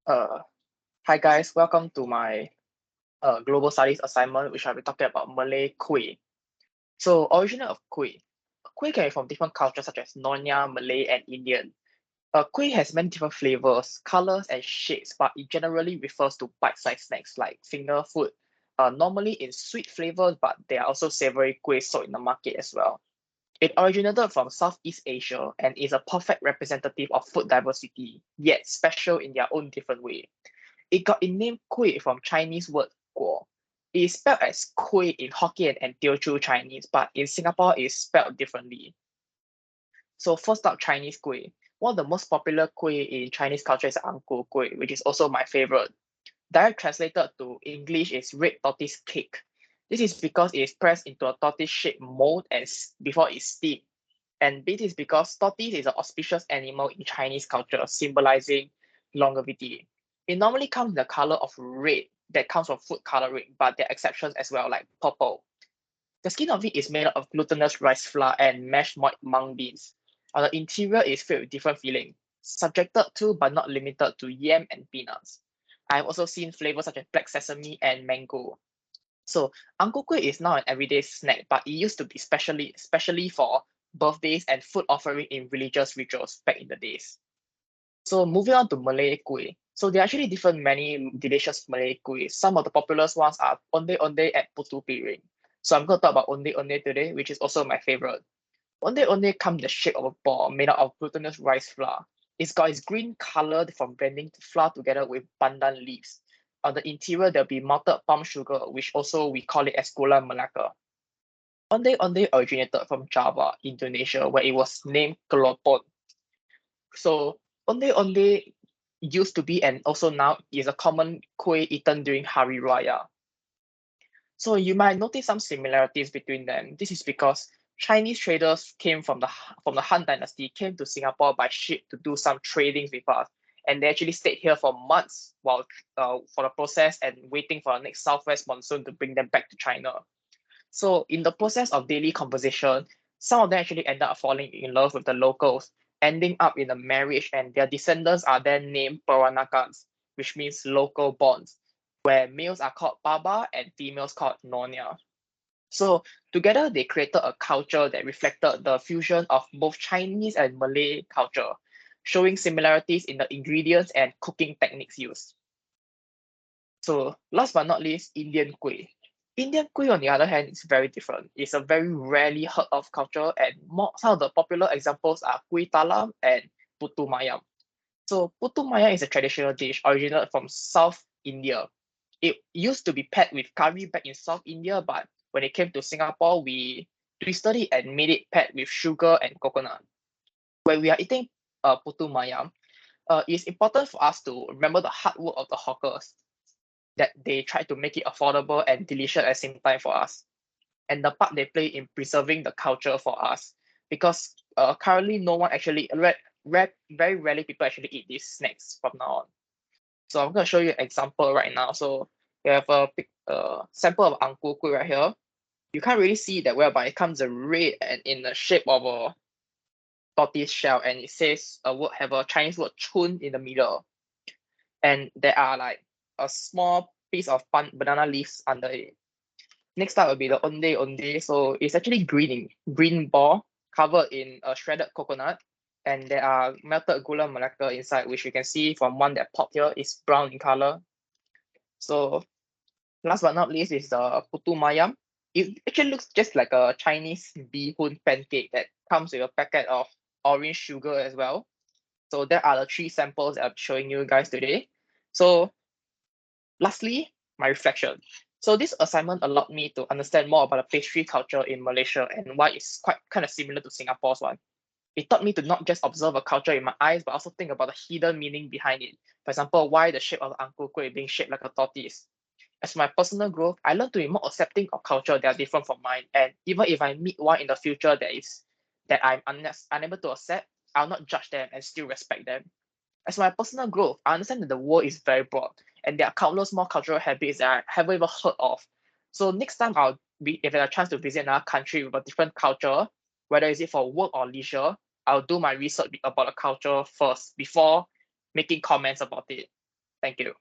Uh, Hi guys, welcome to my global studies assignment, which I'll be talking about Malay kuih. So, origin of kuih. Kuih can be from different cultures such as Nonya, Malay, and Indian. Kuih has many different flavors, colors, and shapes, but it generally refers to bite-sized snacks like finger food. Normally in sweet flavors, but there are also savory kuih sold in the market as well. It originated from Southeast Asia and is a perfect representative of food diversity, yet special in their own different way. It got its name kueh from Chinese word guo. It is spelled as kueh in Hokkien and Teochew Chinese, but in Singapore it is spelled differently. So first up, Chinese kueh. One of the most popular kueh in Chinese culture is ang ku kueh, which is also my favorite. Direct translated to English is red tortoise cake. This is because it is pressed into a tortoise-shaped mold and before it's steamed. And this is because tortoise is an auspicious animal in Chinese culture, symbolizing longevity. It normally comes in the color of red that comes from food coloring, but there are exceptions as well, like purple. The skin of it is made of glutinous rice flour and mashed mung beans. The interior is filled with different fillings, subjected to but not limited to yam and peanuts. I've also seen flavors such as black sesame and mango. So ang ku kueh is now an everyday snack, but it used to be especially for birthdays and food offering in religious rituals back in the days. So moving on to Malay kueh. So there are actually different many delicious Malay kueh. Some of the popular ones are onde onde at Putu Piring. So I'm going to talk about onde onde today, which is also my favorite. Onde onde comes in the shape of a ball made out of glutinous rice flour. It's got its green color from blending the flour together with pandan leaves. On the interior, there'll be malted palm sugar, which also we call it as gula melaka. Onde onde originated from Java, Indonesia, where it was named keloton. So onde onde used to be and also now is a common kueh eaten during Hari Raya. So you might notice some similarities between them. This is because Chinese traders came from the Han Dynasty, came to Singapore by ship to do some tradings with us, and they actually stayed here for months while for the process and waiting for the next southwest monsoon to bring them back to China. So in the process of daily conversation, some of them actually end up falling in love with the locals, ending up in a marriage, and their descendants are then named Peranakans, which means local bonds, where males are called Baba and females called Nonya. So together they created a culture that reflected the fusion of both Chinese and Malay culture, showing similarities in the ingredients and cooking techniques used. So last but not least, Indian kueh. Indian kueh, on the other hand, is very different. It's a very rarely heard of culture, and some of the popular examples are kueh talam and putu mayam. So putu mayam is a traditional dish originated from South India. It used to be paired with curry back in South India, but when it came to Singapore, we twisted it and made it paired with sugar and coconut. When we are eating putu mayam, it's important for us to remember the hard work of the hawkers that they try to make it affordable and delicious at the same time for us, and the part they play in preserving the culture for us. Because currently, no one actually, very rarely people actually eat these snacks from now on. So I'm going to show you an example right now. So we have a sample of ang ku kueh right here. You can't really see that well, but it comes in red and in the shape of a tortoise shell, and it says a word have a Chinese word chun in the middle, and there are like a small piece of banana leaves under it. Next up will be the onde onde. So it's actually green ball covered in a shredded coconut, and there are melted gula melaka inside, which you can see from one that popped here is brown in color. So last but not least is the putu mayam. It actually looks just like a Chinese bee hoon pancake that comes with a packet of orange sugar as well. So there are the three samples that I'm showing you guys today. So lastly, my reflection. So this assignment allowed me to understand more about the pastry culture in Malaysia and why it's quite kind of similar to Singapore's one. It taught me to not just observe a culture in my eyes, but also think about the hidden meaning behind it. For example, why the shape of ang ku kueh being shaped like a tortoise. As my personal growth, I learned to be more accepting of culture that are different from mine. And even if I meet one in the future that I'm unable to accept, I'll not judge them and still respect them. As my personal growth, I understand that the world is very broad and there are countless more cultural habits that I haven't even heard of. So next time I'll be if I have a chance to visit another country with a different culture, whether is it for work or leisure, I'll do my research about the culture first before making comments about it. Thank you.